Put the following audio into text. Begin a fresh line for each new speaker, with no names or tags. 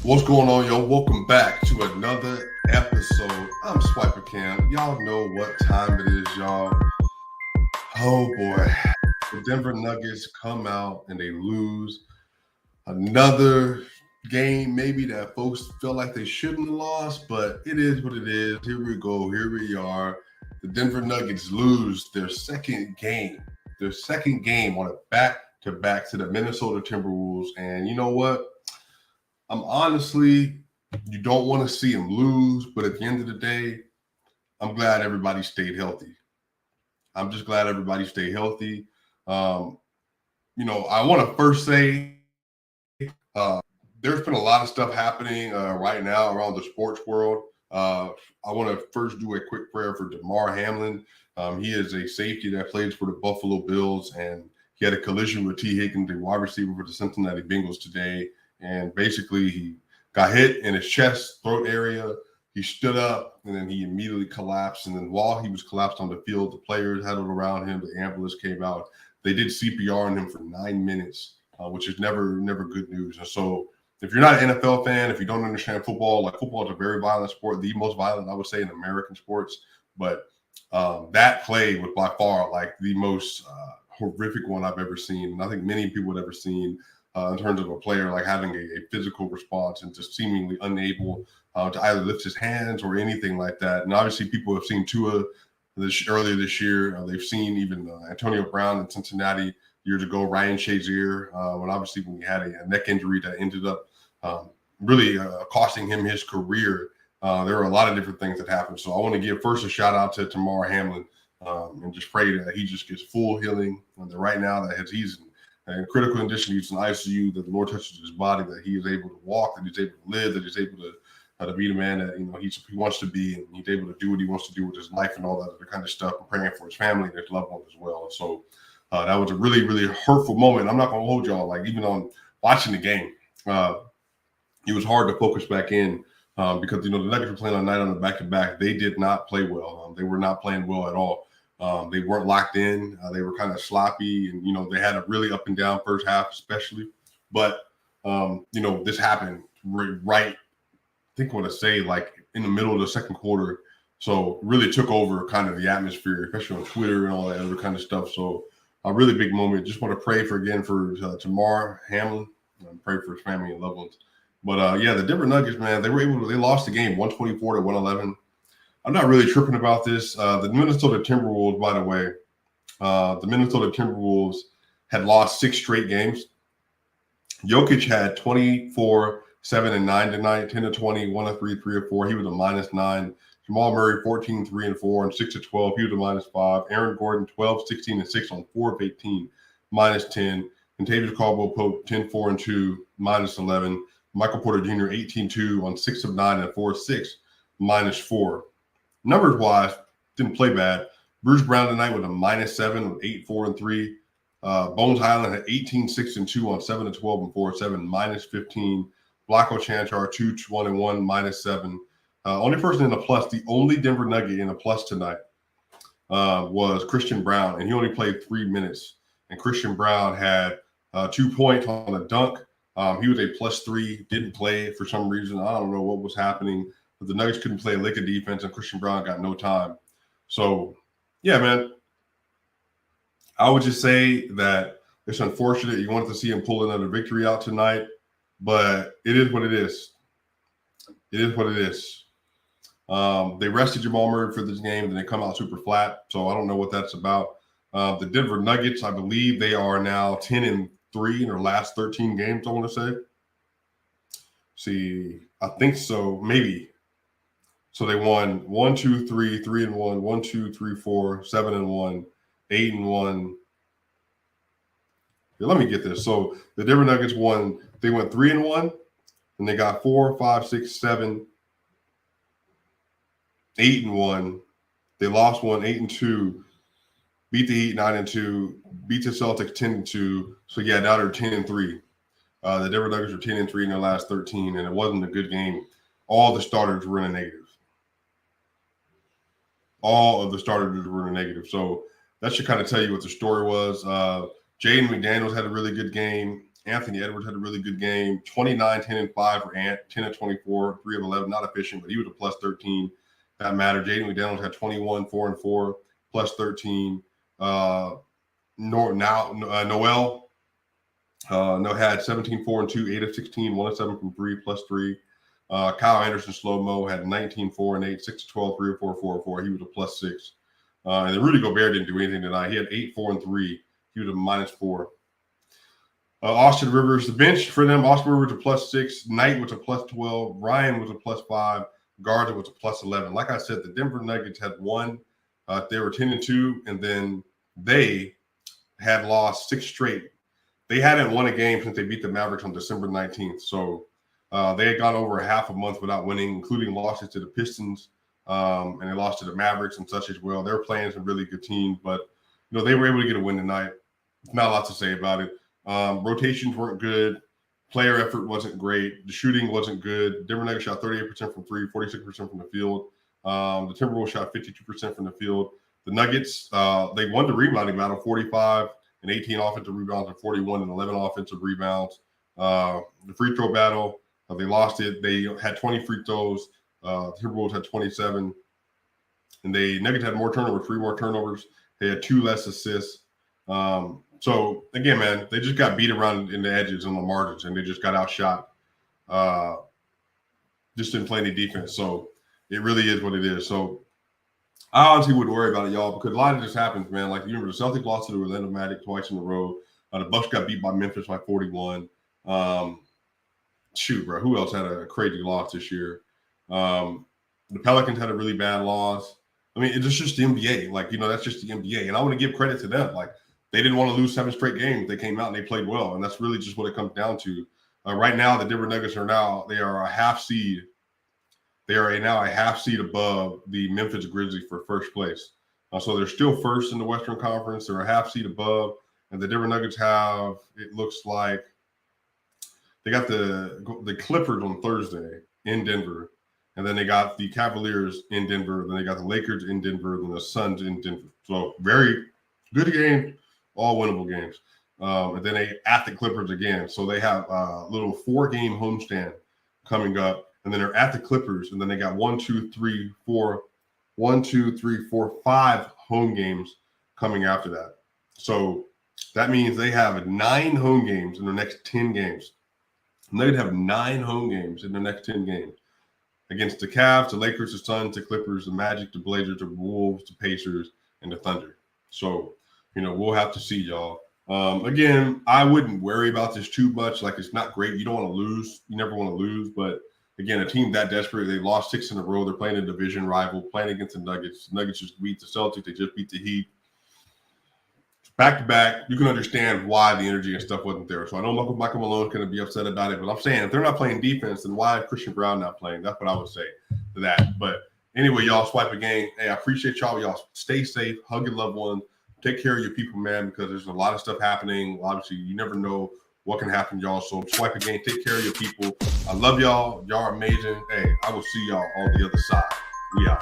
What's going on, yo? Welcome back to another episode. I'm Swipa Cam. Y'all know what time it is, y'all. Oh boy. The Denver Nuggets come out and they lose another game, maybe that folks feel like they shouldn't have lost, but it is what it is. Here we go. Here we are. The Denver Nuggets lose their second game on a back-to-back to the Minnesota Timberwolves. And you know what? I'm honestly, you don't want to see him lose, but at the end of the day, I'm glad everybody stayed healthy. I'm just glad everybody stayed healthy. Um, I want to first say there's been a lot of stuff happening right now around the sports world. I want to first do a quick prayer for Damar Hamlin. He is a safety that plays for the Buffalo Bills, and he had a collision with T. Higgins, the wide receiver for the Cincinnati Bengals today. And basically, he got hit in his chest, throat area. He stood up, and then he immediately collapsed. And then while he was collapsed on the field, the players huddled around him. The ambulance came out. They did CPR on him for 9 minutes, which is never good news. And so if you're not an NFL fan, if you don't understand football, like football is a very violent sport, the most violent, I would say, in American sports. But that play was by far like the most horrific one I've ever seen. And I think many people have ever seen. In terms of a player like having a physical response and just seemingly unable to either lift his hands or anything like that. And obviously people have seen Tua earlier this year. They've seen even Antonio Brown in Cincinnati years ago, Ryan Shazier, when he had a neck injury that ended up really costing him his career. There are a lot of different things that happened. So I want to give first a shout out to Damar Hamlin and just pray that he just gets full healing. And that right now that he's in critical condition, he's in ICU, that the Lord touches his body, that he is able to walk, that he's able to live, that he's able to be the man that he wants to be, and he's able to do what he wants to do with his life and all that other kind of stuff. I'm praying for his family and his loved ones as well. And so that was a really, really hurtful moment. I'm not going to hold y'all, like even on watching the game, it was hard to focus back in because the Nuggets were playing on night on the back-to-back. They did not play well. They were not playing well at all. They weren't locked in. They were kind of sloppy, and they had a really up and down first half, especially. But this happened right. I think I want to say like in the middle of the second quarter. So really took over kind of the atmosphere, especially on Twitter and all that other kind of stuff. So a really big moment. Just want to pray for Damar Hamlin and pray for his family and loved ones. But the Denver Nuggets, man, they lost the game 124-111. I'm not really tripping about this. The Minnesota Timberwolves, by the way, had lost 6 straight games. Jokic had 24, 7, and 9 tonight, 10 to 20, 1 to 3, 3 to 4. He was a -9. Jamal Murray, 14, 3 and 4, and 6 to 12. He was a -5. Aaron Gordon, 12, 16, and 6 on 4 of 18, -10. And Tavius Caldwell-Pope, 10, 4 and 2, -11. Michael Porter Jr., 18, 2 on 6 of 9 and 4 of 6, -4. Numbers-wise, didn't play bad. Bruce Brown tonight with a -7 with 8, 4 and 3. Bones Highland had 18, 6 and 2 on 7 to 12 and 4 and 7, -15. Blacko Chanchar, 2, 1 and 1, -7. Only person in the plus, the only Denver Nugget in the plus tonight was Christian Brown, and he only played 3 minutes. And Christian Brown had 2 points on a dunk. He was a +3, didn't play for some reason. I don't know what was happening, but the Nuggets couldn't play a lick of defense, and Christian Brown got no time. So, yeah, man, I would just say that it's unfortunate. You wanted to see him pull another victory out tonight, but it is what it is. It is what it is. They rested Jamal Murray for this game, and they come out super flat. So I don't know what that's about. The Denver Nuggets, I believe they are now 10-3 in their last 13 games, I want to say. See, I think so, maybe. So they won 1, 2, 3, 3 and 1, 1, 2, 3, 4, 7 and 1, 8 and 1. Here, let me get this. So the Denver Nuggets won. They went 3 and 1, and they got 4, 5, 6, 7, 8 and 1. They lost 1, 8 and 2. Beat the Heat 9 and 2. Beat the Celtics 10 and 2. So yeah, now they're 10 and 3. The Denver Nuggets were 10 and 3 in their last 13, and it wasn't a good game. All the starters were in a negative. All of the starters were in a negative. So that should kind of tell you what the story was. Jaden McDaniels had a really good game. Anthony Edwards had a really good game. 29, 10, and 5 for Ant. 10 of 24, 3 of 11. Not efficient, but he was a plus 13. That mattered. Jaden McDaniels had 21, 4 and 4, plus 13. Noel had 17, 4 and 2, 8 of 16, 1 of 7 from 3, plus 3. Kyle Anderson slow-mo had 19, 4 and 8, 6 of 12, 3 of 4, 4 of 4. He was a plus 6. And then Rudy Gobert didn't do anything tonight. He had 8, 4 and 3. He was a minus 4. Austin Rivers, the bench for them, Austin Rivers a plus 6, Knight was a plus 12, Ryan was a plus 5, Garza was a plus 11. Like I said, the Denver Nuggets had won. They were 10 and 2, and then they had lost 6 straight. They hadn't won a game since they beat the Mavericks on December 19th. So they had gone over a half a month without winning, including losses to the Pistons, and they lost to the Mavericks and such as well. They were playing some really good teams, but they were able to get a win tonight. Not a lot to say about it. Rotations weren't good. Player effort wasn't great. The shooting wasn't good. Denver Nuggets shot 38% from 3, 46% from the field. The Timberwolves shot 52% from the field. The Nuggets, they won the rebounding battle, 45 and 18 offensive rebounds and 41 and 11 offensive rebounds. The free throw battle, they lost it. They had 20 free throws. The Timberwolves had 27. And the Nuggets had more turnovers, 3 more turnovers. They had 2 less assists. So, again, man, they just got beat around in the edges and the margins, and they just got outshot. Just didn't play any defense. So, it really is what it is. So, I honestly wouldn't worry about it, y'all, because a lot of this happens, man. Like, you remember the Celtics lost to the Orlando Magic twice in a row. The Bucks got beat by Memphis by 41. Shoot, bro, who else had a crazy loss this year? The Pelicans had a really bad loss. I mean, it's just the NBA. Like, that's just the NBA. And I want to give credit to them. Like, they didn't want to lose 7 straight games. They came out and they played well. And that's really just what it comes down to. Right now, the Denver Nuggets they are a half seed. They are now a half seed above the Memphis Grizzlies for first place. So they're still first in the Western Conference. They're a half seed above. And the Denver Nuggets have, it looks like, they got the Clippers on Thursday in Denver. And then they got the Cavaliers in Denver. Then they got the Lakers in Denver. Then the Suns in Denver. So very good game, all winnable games. And then they at the Clippers again. So they have a little 4-game homestand coming up. And then they're at the Clippers. And then they got 5 home games coming after that. So that means they have 9 home games in the next 10 games. And they'd have 9 home games in the next 10 games. Against the Cavs, the Lakers, the Suns, the Clippers, the Magic, the Blazers, the Wolves, the Pacers, and the Thunder. So, we'll have to see, y'all. Again, I wouldn't worry about this too much. Like, it's not great. You don't want to lose. You never want to lose. But, again, a team that desperate, they lost 6 in a row. They're playing a division rival, playing against the Nuggets. The Nuggets just beat the Celtics. They just beat the Heat. Back-to-back, you can understand why the energy and stuff wasn't there. So I know Michael Malone's going to be upset about it, but I'm saying if they're not playing defense, then why is Christian Brown not playing? That's what I would say to that. But anyway, y'all, Swipe a game. Hey, I appreciate y'all. Y'all stay safe. Hug your loved ones. Take care of your people, man, because there's a lot of stuff happening. Obviously, you never know what can happen, y'all. So Swipe a game. Take care of your people. I love y'all. Y'all are amazing. Hey, I will see y'all on the other side. We out.